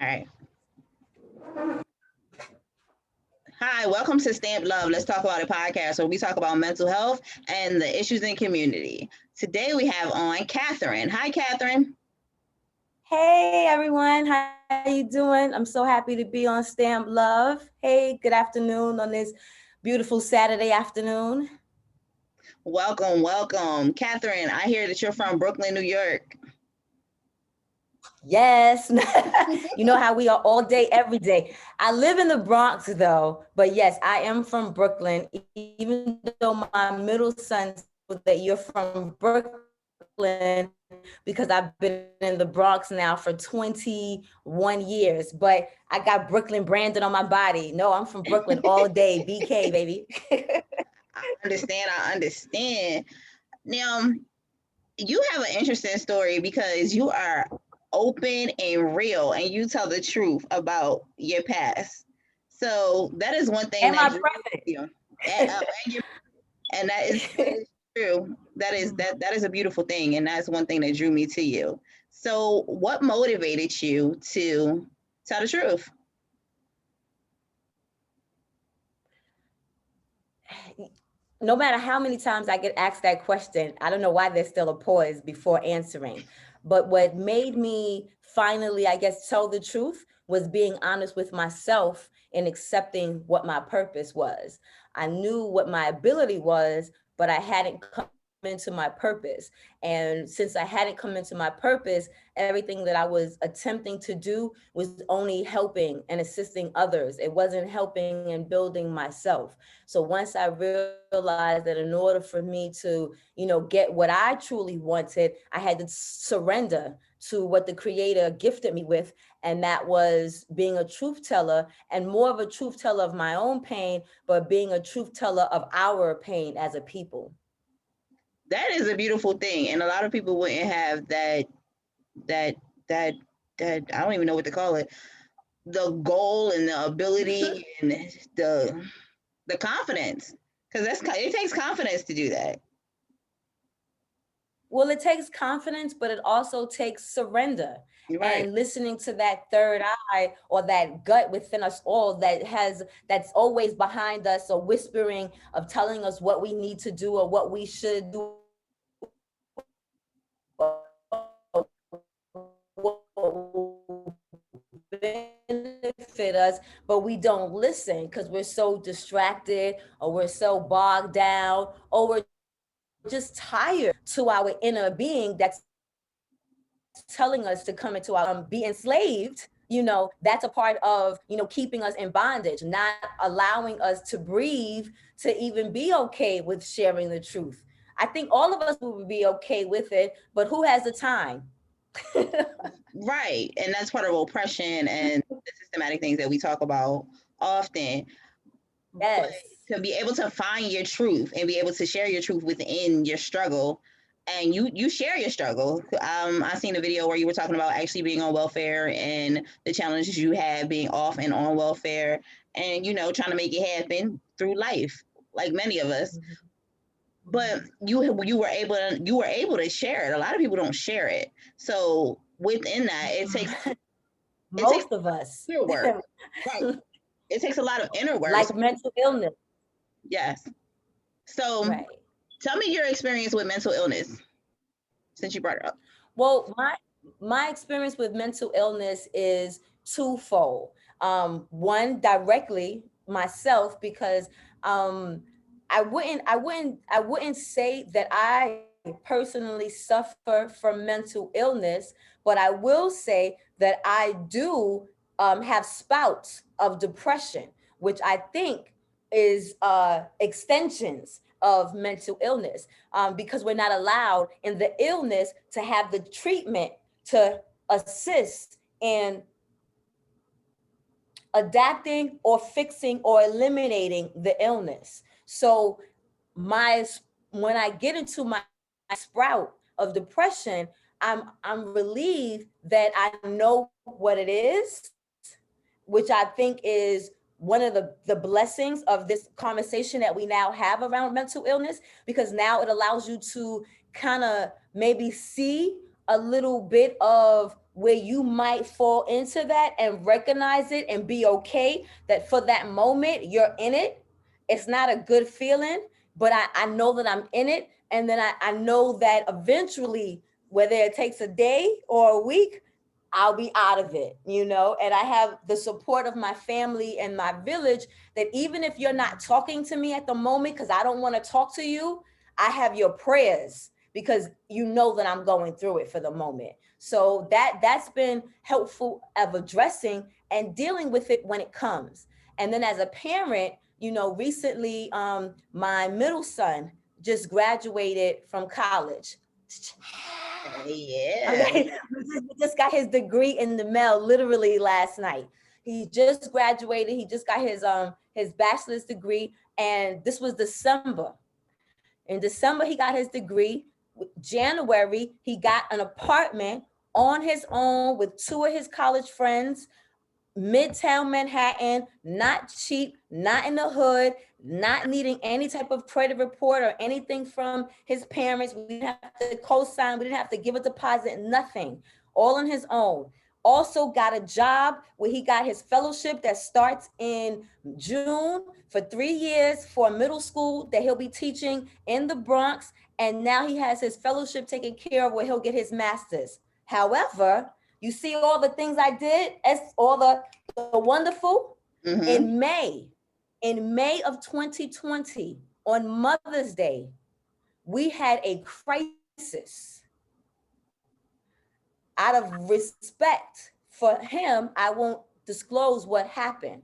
All right. Hi, welcome to Stamp Love. Let's talk about a podcast where we talk about mental health and the issues in community. Today we have on Catherine. Hi, Catherine. Hey everyone, how you doing? I'm so happy to be on Stamp Love. Hey, good afternoon on this beautiful Saturday afternoon. Welcome, welcome. Catherine, I hear that you're from Brooklyn, New York. Yes, you know how we are all day, every day. I live in the Bronx though, but yes, I am from Brooklyn, even though my middle son said that you're from Brooklyn because I've been in the Bronx now for 21 years, but I got Brooklyn branded on my body. No, I'm from Brooklyn all day, BK, baby. I understand. I understand. Now, you have an interesting story because you are open and real and you tell the truth about your past. So that is one thing And that my drew me present. to you. And that is true. That is a beautiful thing, and that's one thing that drew me to you. So, what motivated you to tell the truth? No matter how many times I get asked that question, I don't know why there's still a pause before answering. But what made me finally, I guess, tell the truth was being honest with myself and accepting what my purpose was. I knew what my ability was, but I hadn't come into my purpose. And since I hadn't come into my purpose, everything that I was attempting to do was only helping and assisting others. It wasn't helping and building myself. So once I realized that in order for me to, get what I truly wanted, I had to surrender to what the creator gifted me with. And that was being a truth teller, and more of a truth teller of my own pain, but being a truth teller of our pain as a people. That is a beautiful thing, and a lot of people wouldn't have that that that I don't even know what to call it. The goal and the ability and the confidence, because it takes confidence to do that. Well, it takes confidence, but it also takes surrender You're right. and listening to that third eye or that gut within us all that's always behind us, or whispering of telling us what we need to do or what we should do or benefit us, but we don't listen because we're so distracted, or we're so bogged down, or we're just tired to our inner being that's telling us to come into our be enslaved. That's a part of keeping us in bondage, not allowing us to breathe, to even be okay with sharing the truth. I think all of us would be okay with it, but who has the time? Right. And that's part of oppression and the systematic things that we talk about often. But Yes. to be able to find your truth and be able to share your truth within your struggle, and you share your struggle. I seen a video where you were talking about actually being on welfare and the challenges you had being off and on welfare, and trying to make it happen through life, like many of us. But you were able to share it. A lot of people don't share it. So within that, it takes Most of us. inner work. Right. It takes a lot of inner work. Like mental illness. Yes. So Right. tell me your experience with mental illness since you brought it up. Well, my experience with mental illness is twofold. One, directly myself, because I wouldn't say that I personally suffer from mental illness, but I will say that I do have spouts of depression, which I think is extensions of mental illness, because we're not allowed in the illness to have the treatment to assist in adapting or fixing or eliminating the illness. So my when I get into my sprout of depression, I'm relieved that I know what it is, which I think is one of the blessings of this conversation that we now have around mental illness, because now it allows you to kind of maybe see a little bit of where you might fall into that and recognize it and be okay that for that moment you're in it. It's not a good feeling, but I know that I'm in it. And then I know that eventually, whether it takes a day or a week, I'll be out of it, you know? And I have the support of my family and my village that even if you're not talking to me at the moment, because I don't want to talk to you, I have your prayers because you know that I'm going through it for the moment. So that's been helpful of addressing and dealing with it when it comes. And then as a parent, you know, recently my middle son just graduated from college. Yeah. Okay, we just got his degree in the mail literally last night. He just graduated. He just got his bachelor's degree, and this was December. In December, he got his degree. January, he got an apartment on his own with two of his college friends, Midtown Manhattan, not cheap, not in the hood, not needing any type of credit report or anything from his parents. We didn't have to co-sign, we didn't have to give a deposit, nothing. All on his own. Also got a job where he got his fellowship that starts in June for 3 years for middle school that he'll be teaching in the Bronx. And now he has his fellowship taken care of where he'll get his master's. However, you see all the things I did, as all the wonderful. Mm-hmm. In May of 2020, on Mother's Day, we had a crisis. Out of respect for him, I won't disclose what happened.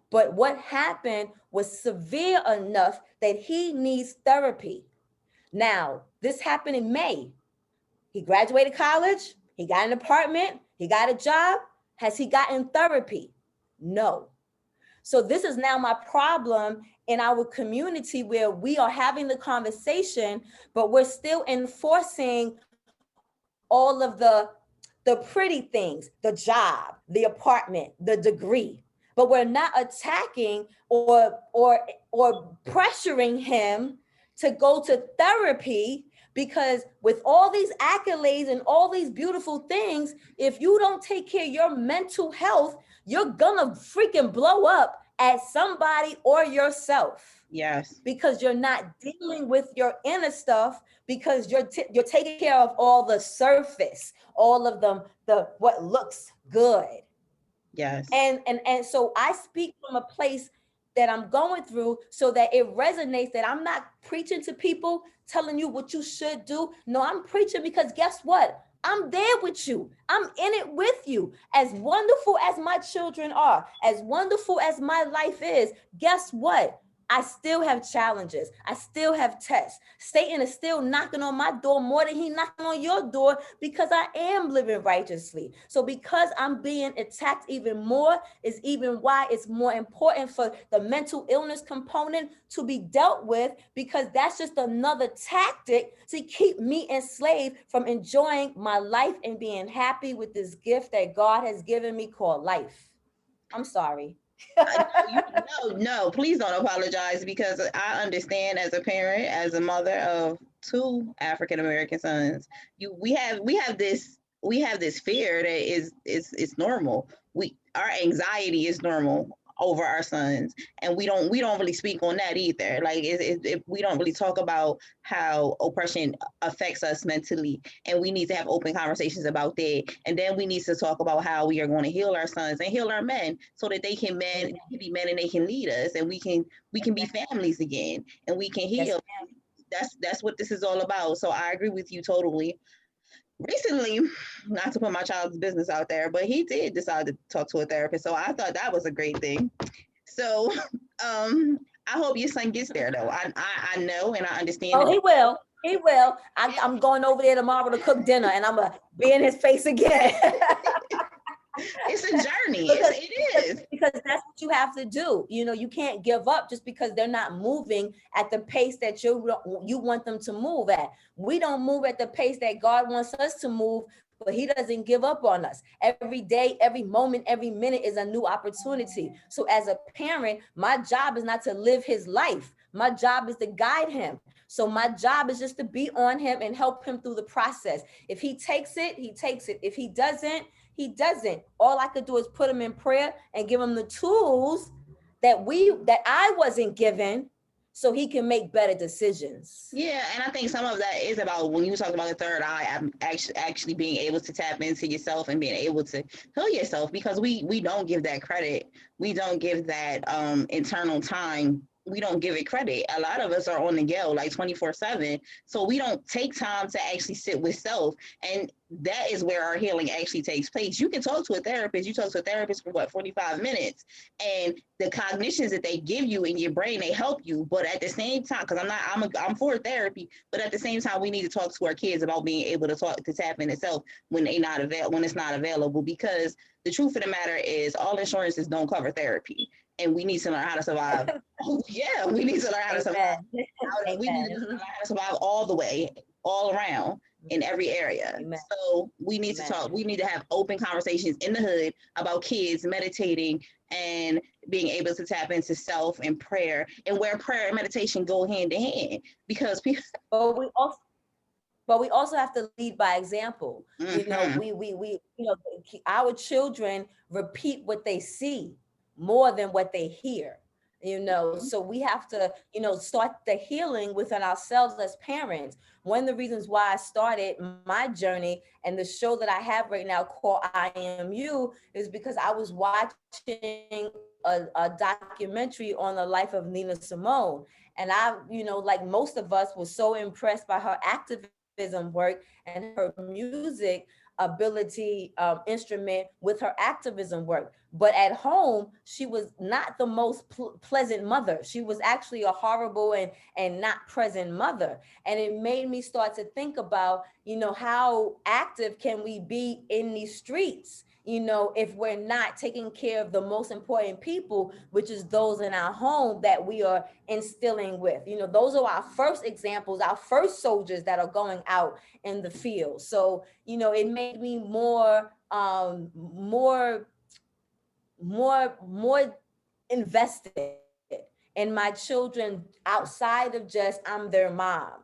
But what happened was severe enough that he needs therapy. Now, this happened in May. He graduated college, he got an apartment, he got a job. Has he gotten therapy? No. So this is now my problem in our community where we are having the conversation, but we're still enforcing all of the pretty things, the job, the apartment, the degree, but we're not attacking or pressuring him to go to therapy, because with all these accolades and all these beautiful things, if you don't take care of your mental health, you're gonna freaking blow up at somebody or yourself, Yes. because you're not dealing with your inner stuff, because you're taking care of all the surface, all of them, the what looks good. Yes. And so I speak from a place that I'm going through so that it resonates, that I'm not preaching to people telling you what you should do. No, I'm preaching because guess what? I'm there with you. I'm in it with you. As wonderful as my children are, as wonderful as my life is, guess what? I still have challenges. I still have tests. Satan is still knocking on my door more than he knocking on your door, because I am living righteously. So because I'm being attacked even more is even why it's more important for the mental illness component to be dealt with, because that's just another tactic to keep me enslaved from enjoying my life and being happy with this gift that God has given me called life. I'm sorry. No, please don't apologize, because I understand as a parent, as a mother of two African American sons. We have this fear that is normal. Our anxiety is normal over our sons, and we don't really speak on that either. Like we don't really talk about how oppression affects us mentally, and we need to have open conversations about that. And then we need to talk about how we are going to heal our sons and heal our men, so that they can be men and they can lead us, and we can be families again, and we can Yes, heal. That's what this is all about. So I agree with you totally. Recently, not to put my child's business out there, but he did decide to talk to a therapist. So I thought that was a great thing. So I hope your son gets there though. I know and I understand oh, that. he will. He will. Yeah, I'm going over there tomorrow to cook dinner, and I'm gonna be in his face again. it's a journey. because, It is. because that's what you have to do. You know, you can't give up just because they're not moving at the pace that you want them to move at. We don't move at the pace that God wants us to move, but he doesn't give up on us. Every day, every moment, every minute is a new opportunity. So as a parent, my job is not to live his life. My job is to guide him. So my job is just to be on him and help him through the process. If he takes it, he takes it. If he doesn't, he doesn't. All I could do is put him in prayer and give him the tools that I wasn't given, so he can make better decisions. Yeah, and I think some of that is about when you talk about the third eye, I'm actually being able to tap into yourself and being able to heal yourself, because we don't give that credit. We don't give that internal time. We don't give it credit. A lot of us are on the go like 24/7. So we don't take time to actually sit with self. And that is where our healing actually takes place. You can talk to a therapist. You talk to a therapist for what, 45 minutes. And the cognitions that they give you in your brain, they help you. But at the same time, because I'm for therapy, but at the same time, we need to talk to our kids about being able to tap in itself when when it's not available. Because the truth of the matter is, all insurances don't cover therapy, and we need to learn how to survive. Oh, yeah, we need to learn how to survive. We need to learn how to survive all the way, all around, in every area. Amen. So we need to talk. We need to have open conversations in the hood about kids meditating and being able to tap into self and prayer, and where prayer and meditation go hand in hand, because people. But we also have to lead by example. Mm-hmm. You know, our children repeat what they see more than what they hear. So we have to, start the healing within ourselves as parents. One of the reasons why I started my journey and the show that I have right now called I Am You is because I was watching a documentary on the life of Nina Simone. And I, like most of us, was so impressed by her activism work and her music ability instrument with her activism work. But at home, she was not the most pleasant mother. She was actually a horrible and not present mother. And it made me start to think about, how active can we be in these streets? If we're not taking care of the most important people, which is those in our home that we are instilling with. Those are our first examples, our first soldiers that are going out in the field. So, it made me more invested in my children, outside of just I'm their mom,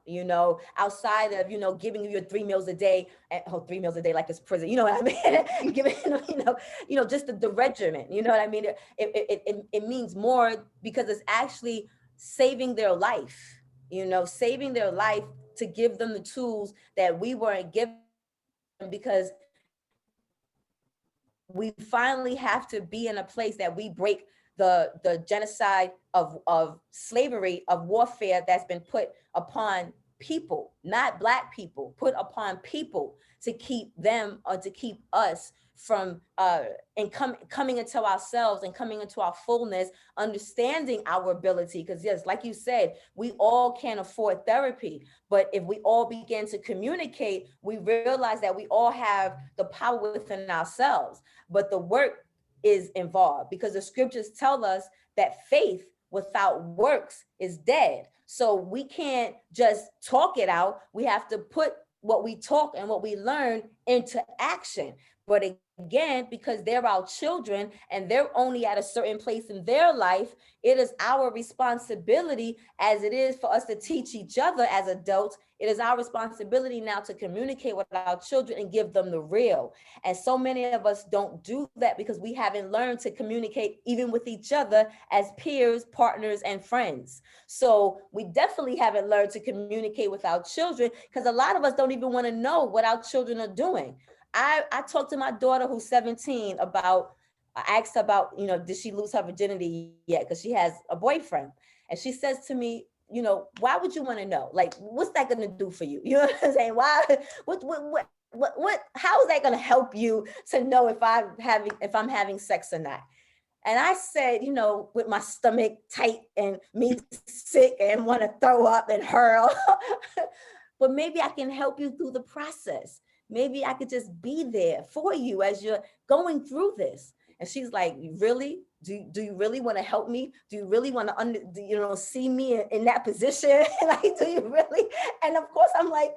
outside of, giving you your 3 meals a day, and 3 meals a day like it's prison, you know what I mean? Giving, just the regimen, you know what I mean? It means more because it's actually saving their life, saving their life, to give them the tools that we weren't given, because we finally have to be in a place that we break the genocide of slavery, of warfare that's been put upon people, not Black people, put upon people, to keep them, or to keep us from coming into ourselves and coming into our fullness, understanding our ability. Because yes, like you said, we all can't afford therapy, but if we all begin to communicate, we realize that we all have the power within ourselves. But the work is involved, because the scriptures tell us that faith without works is dead. So we can't just talk it out. We have to put what we talk and what we learn into action. But again, because they're our children and they're only at a certain place in their life, it is our responsibility, as it is for us to teach each other as adults, it is our responsibility now to communicate with our children and give them the real. And so many of us don't do that because we haven't learned to communicate even with each other as peers, partners, and friends. So we definitely haven't learned to communicate with our children, because a lot of us don't even want to know what our children are doing. I talked to my daughter who's 17 about, I asked her about, did she lose her virginity yet? Because she has a boyfriend. And she says to me, why would you want to know? Like, what's that going to do for you? You know what I'm saying? Why, how is that going to help you to know if I'm having sex or not? And I said, with my stomach tight and me sick and want to throw up and hurl, but maybe I can help you through the process. Maybe I could just be there for you as you're going through this. And she's like, really? Do you really want to help me? Do you really want to, see me in that position? Like, do you really? And of course I'm like,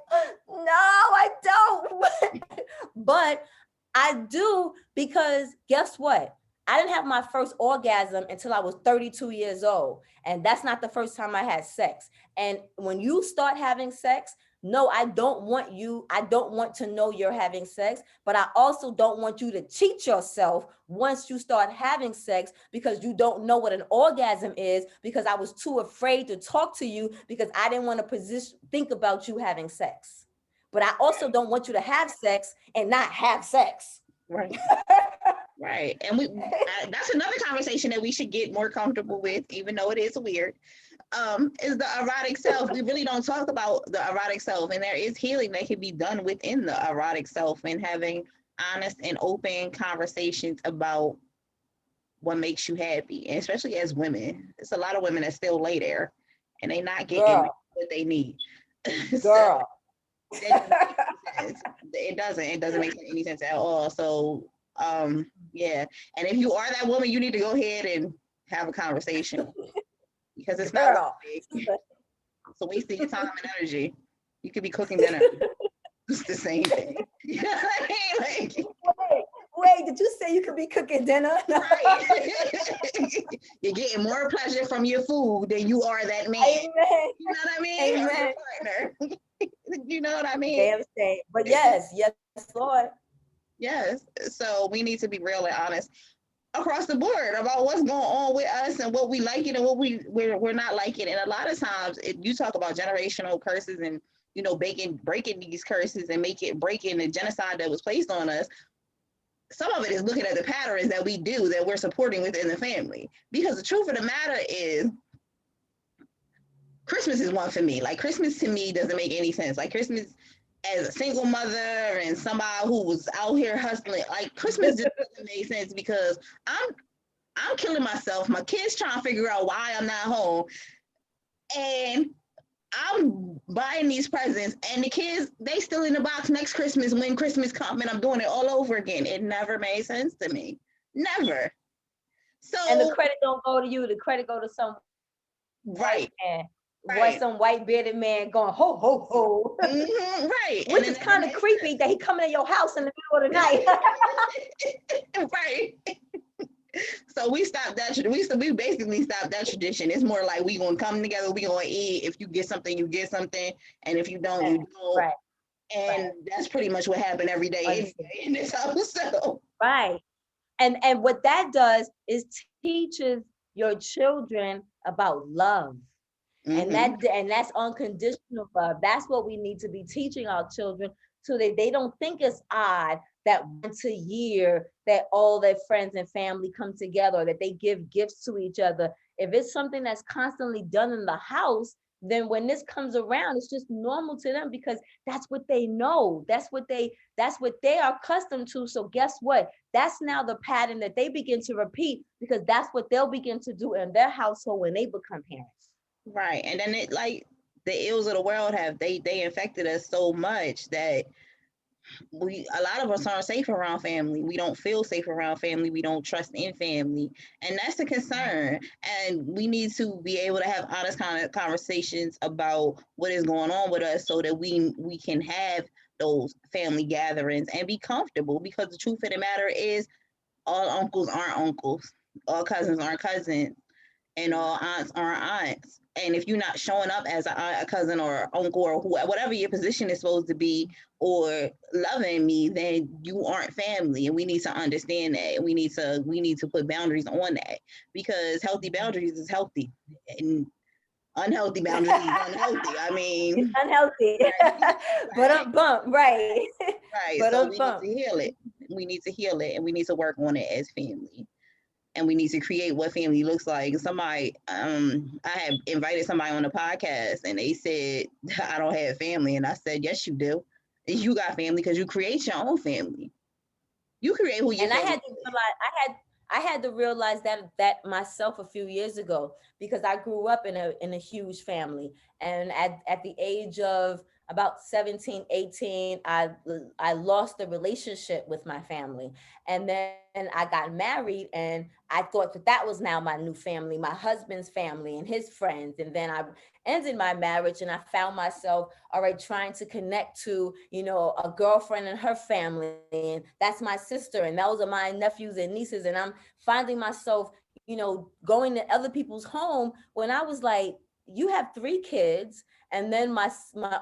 no, I don't. But I do, because guess what? I didn't have my first orgasm until I was 32 years old. And that's not the first time I had sex. And when you start having sex, no, I don't want you. I don't want to know you're having sex, but I also don't want you to cheat yourself once you start having sex because you don't know what an orgasm is because I was too afraid to talk to you because I didn't want to think about you having sex. But I also don't want you to have sex and not have sex. Right. Right. And that's another conversation that we should get more comfortable with, even though it is weird. Is the erotic self. We really don't talk about the erotic self, and there is healing that can be done within the erotic self and having honest and open conversations about what makes you happy, and especially as women. It's a lot of women that still lay there and they not getting what they need. Girl. So it doesn't make any sense at all. So yeah. And if you are that woman, you need to go ahead and have a conversation because it's not it's a waste of your time and energy. You could be cooking dinner. It's the same thing. You know what I mean? Like, wait, did you say you could be cooking dinner? Right. You're getting more pleasure from your food than you are that man. Amen. You know what I mean? Amen. Or your partner. You know what I mean? Damn straight. But yes, Lord. Yes. So we need to be real and honest across the board about what's going on with us and what we like it and what we're not liking. And a lot of times you talk about generational curses and breaking these curses and breaking the genocide that was placed on us. Some of it is looking at the patterns that we do that we're supporting within the family. Because the truth of the matter is Christmas is one for me. Like Christmas to me doesn't make any sense. Like Christmas as a single mother and somebody who was out here hustling, like Christmas just doesn't make sense because I'm killing myself. My kids trying to figure out why I'm not home. And I'm buying these presents and the kids, they still in the box next Christmas when Christmas comes and I'm doing it all over again. It never made sense to me. Never. So and the credit don't go to you, the credit go to some right. Right. Some white bearded man going ho ho ho. Right. Which is kind of creepy that he coming to your house in the middle of the night. Right. So we stopped that. We basically stopped that tradition. It's more like we gonna come together. We gonna eat. If you get something, you get something, and if you don't, you don't. Right. And that's pretty much what happened every day in this house. So. Right. And what that does is teaches your children about love. And that's unconditional love. That's what we need to be teaching our children so that they don't think it's odd that once a year that all their friends and family come together, that they give gifts to each other. If it's something that's constantly done in the house, then when this comes around, it's just normal to them because that's what they know. That's what they are accustomed to. So guess what? That's now the pattern that they begin to repeat because that's what they'll begin to do in their household when they become parents. Right. And then it like the ills of the world they infected us so much that a lot of us aren't safe around family. We don't feel safe around family. We don't trust in family. And that's a concern. And we need to be able to have honest kind of conversations about what is going on with us so that we can have those family gatherings and be comfortable because the truth of the matter is all uncles aren't uncles. All cousins aren't cousins. And all aunts aren't aunts. And if you're not showing up as a aunt, a cousin, or uncle, or whatever your position is supposed to be, or loving me, then you aren't family. And we need to understand that. And we need to put boundaries on that because healthy boundaries is healthy, and unhealthy boundaries is unhealthy. I mean, it's unhealthy. But right. Right. But so we need to heal it. We need to heal it, and we need to work on it as family. And we need to create what family looks like. Somebody, I had invited somebody on the podcast and they said, I don't have family. And I said, yes, you do. You got family because you create your own family. You create who your family is. I had to realize that myself a few years ago because I grew up in a huge family. And at the age of about 17, 18, I lost the relationship with my family. And then I got married, and I thought that that was now my new family, my husband's family and his friends. And then I ended my marriage, and I found myself, all right, trying to connect to, a girlfriend and her family. And that's my sister. And those are my nephews and nieces. And I'm finding myself, going to other people's home when I was like, you have 3 kids. And then my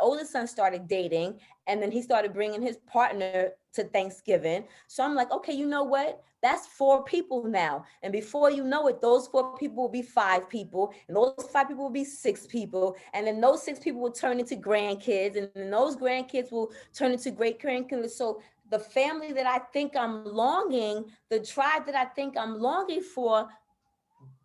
oldest son started dating, and then he started bringing his partner to Thanksgiving. So I'm like, okay, you know what? That's 4 people now. And before you know it, those 4 people will be 5 people, and those 5 people will be 6 people. And then those 6 people will turn into grandkids, and then those grandkids will turn into great grandkids. So the family that I think I'm longing, the tribe that I think I'm longing for,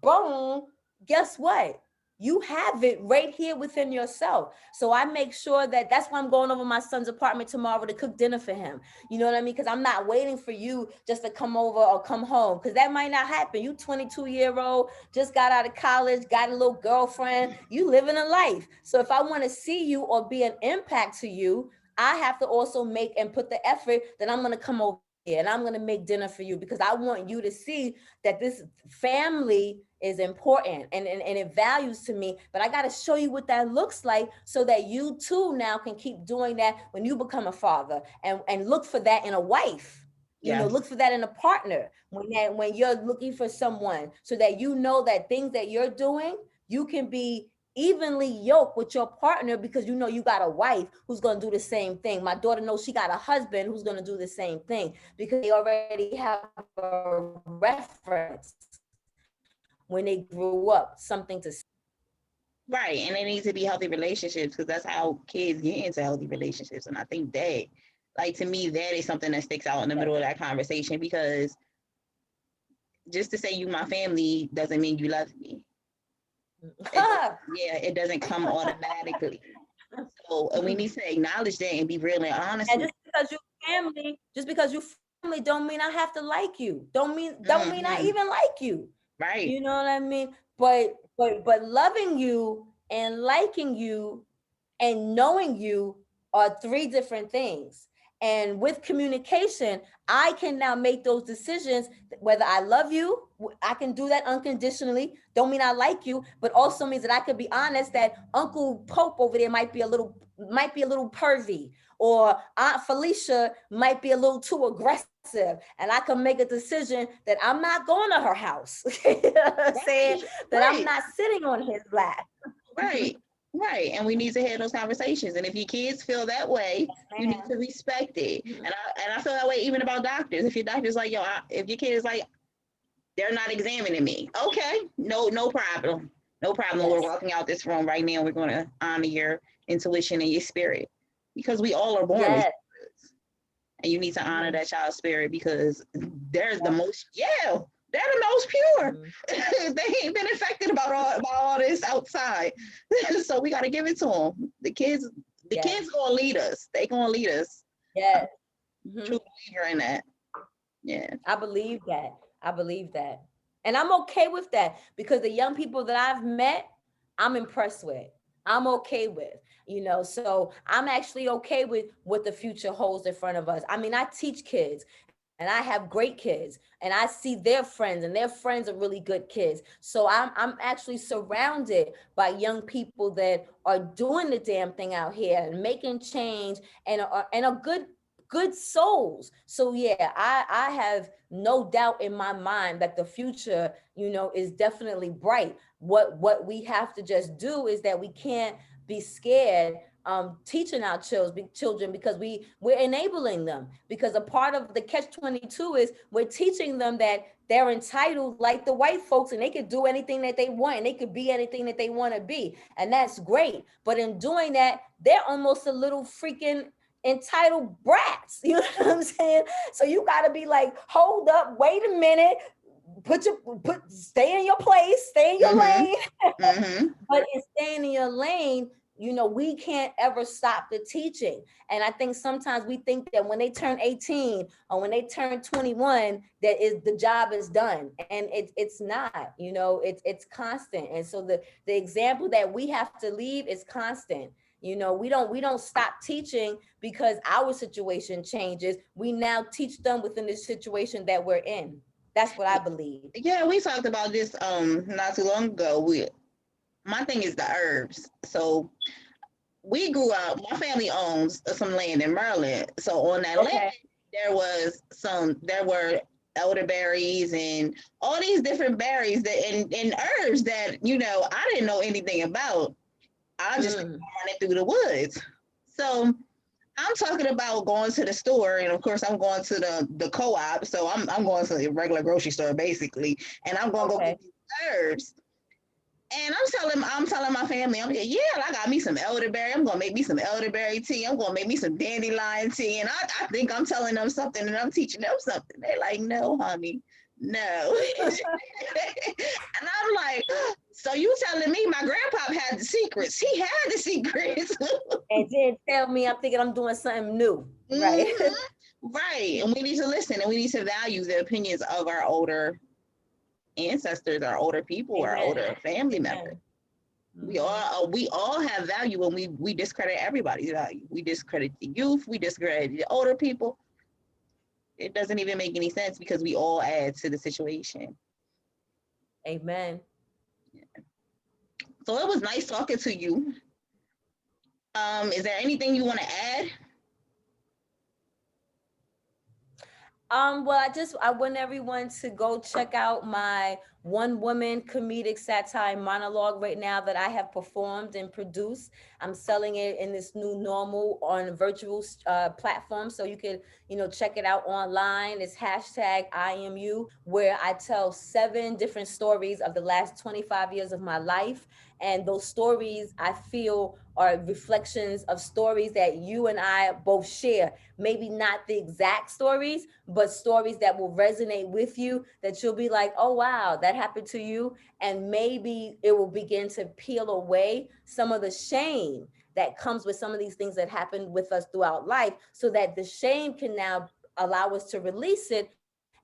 boom, guess what? You have it right here within yourself. So I make sure that that's why I'm going over my son's apartment tomorrow to cook dinner for him. You know what I mean? Because I'm not waiting for you just to come over or come home, because that might not happen. You 22-year-old, just got out of college, got a little girlfriend, you living a life. So if I want to see you or be an impact to you, I have to also make and put the effort that I'm going to come over here and I'm going to make dinner for you, because I want you to see that this family is important and it values to me. But I got to show you what that looks like, so that you too now can keep doing that when you become a father, and look for that in a wife. Yes. Look for that in a partner when you're looking for someone, so that you know that things that you're doing, you can be evenly yoked with your partner, because you got a wife who's going to do the same thing. My daughter knows she got a husband who's going to do the same thing, because they already have a reference when they grew up, something to see. Right. And it needs to be healthy relationships, because that's how kids get into healthy relationships. And I think that, like, to me, that is something that sticks out in the middle of that conversation, because just to say you my family doesn't mean you love me. It doesn't come automatically. So and we need to acknowledge that and be real and honest And with just because you family don't mean I have to like you. Don't mean I hmm even like you. right. You know what I mean? But loving you and liking you and knowing you are 3 different things. And with communication, I can now make those decisions, whether I love you, I can do that unconditionally. Don't mean I like you, but also means that I could be honest that Uncle Pope over there might be a little pervy, or Aunt Felicia might be a little too aggressive, and I can make a decision that I'm not going to her house. You know what I'm saying? Right. That I'm Right. not sitting on his lap. Right. Right. And we need to have those conversations. And if your kids feel that way, you need to respect it. And I feel that way even about doctors. If your doctor's like, if your kid is like, they're not examining me. Okay. No problem. No problem. We're Yes. walking out this room right now. We're going to honor your intuition and your spirit, because we all are born with Yes. spirits. And you need to honor Mhm. that child's spirit, because there's the Yep. most, they're the most pure. Mhm. They ain't been affected about all this outside. So we got to give it to them. The kids Yes. gonna lead us. They gonna lead us. I'm Yes. a Mhm. true believer in that. Yeah. I believe that. I believe that. And I'm okay with that, because the young people that I've met, I'm impressed with. I'm okay with, so I'm actually okay with what the future holds in front of us. I mean, I teach kids and I have great kids, and I see their friends, and their friends are really good kids. So I'm actually surrounded by young people that are doing the damn thing out here and making change, and are good souls. So yeah, I have no doubt in my mind that the future, is definitely bright. What we have to just do is that we can't be scared teaching our children, because we're enabling them, because a part of the catch 22 is we're teaching them that they're entitled like the white folks, and they could do anything that they want, and they could be anything that they want to be, and that's great. But in doing that, they're almost a little freaking entitled brats. You know what I'm saying? So you got to be like, hold up, wait a minute, stay in your place, stay in your Mhm. lane. Mhm. But in staying in your lane, we can't ever stop the teaching. And I think sometimes we think that when they turn 18 or when they turn 21, that is the job is done. And it's not, it's constant. And so the example that we have to leave is constant. You know, we don't stop teaching because our situation changes. We now teach them within the situation that we're in. That's what I believe. Yeah, we talked about this not too long ago. My thing is the herbs. So we grew up, my family owns some land in Maryland. So on that land, Okay. there were elderberries and all these different berries and herbs that, I didn't know anything about. I just Mm, running through the woods. So I'm talking about going to the store, and of course I'm going to the co-op. So I'm going to the regular grocery store basically, and I'm going to go okay. get these herbs. And I'm telling my family, I'm like, yeah, I got me some elderberry. I'm gonna make me some elderberry tea. I'm gonna make me some dandelion tea. And I think I'm telling them something and I'm teaching them something. They're like, no, honey, no. And I'm like, so you telling me my grandpa had the secrets? He had the secrets. And then tell me I'm thinking I'm doing something new, right? Mhm. Right. And we need to listen and we need to value the opinions of our older ancestors, our older people, our Amen. older family members. Amen. We Hmm. all have value, and we discredit everybody's value. We discredit the youth. We discredit the older people. It doesn't even make any sense because we all add to the situation. Amen. So it was nice talking to you. Is there anything you want to add? Well, I want everyone to go check out my one woman comedic satire monologue right now that I have performed and produced. I'm selling it in this new normal on virtual platforms, so you can, check it out online. It's hashtag IMU, where I tell 7 different stories of the last 25 years of my life. And those stories I feel are reflections of stories that you and I both share. Maybe not the exact stories, but stories that will resonate with you, that you'll be like, oh, wow, that happened to you. And maybe it will begin to peel away some of the shame that comes with some of these things that happen with us throughout life, so that the shame can now allow us to release it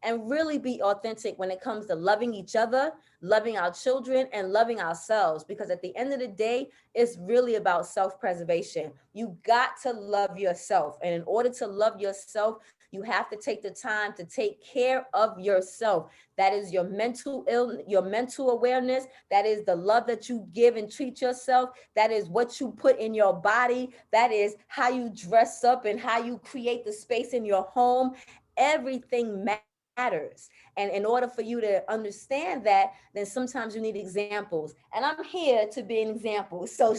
and really be authentic when it comes to loving each other, loving our children, and loving ourselves. Because at the end of the day, it's really about self-preservation. You got to love yourself. And in order to love yourself, you have to take the time to take care of yourself. That is your mental awareness. That is the love that you give and treat yourself. That is what you put in your body. That is how you dress up and how you create the space in your home. Everything matters. And in order for you to understand that, then sometimes you need examples. And I'm here to be an example. So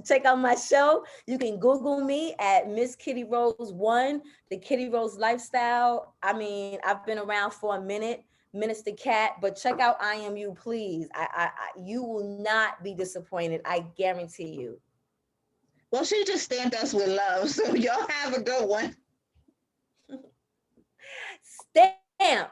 check out my show. You can Google me at Miss Kitty Rose 1, the Kitty Rose lifestyle. I mean, I've been around for a minute, Minister Cat, but check out I Am You, please. You will not be disappointed. I guarantee you. Well, she just stamped us with love. So y'all have a good one. Stamp.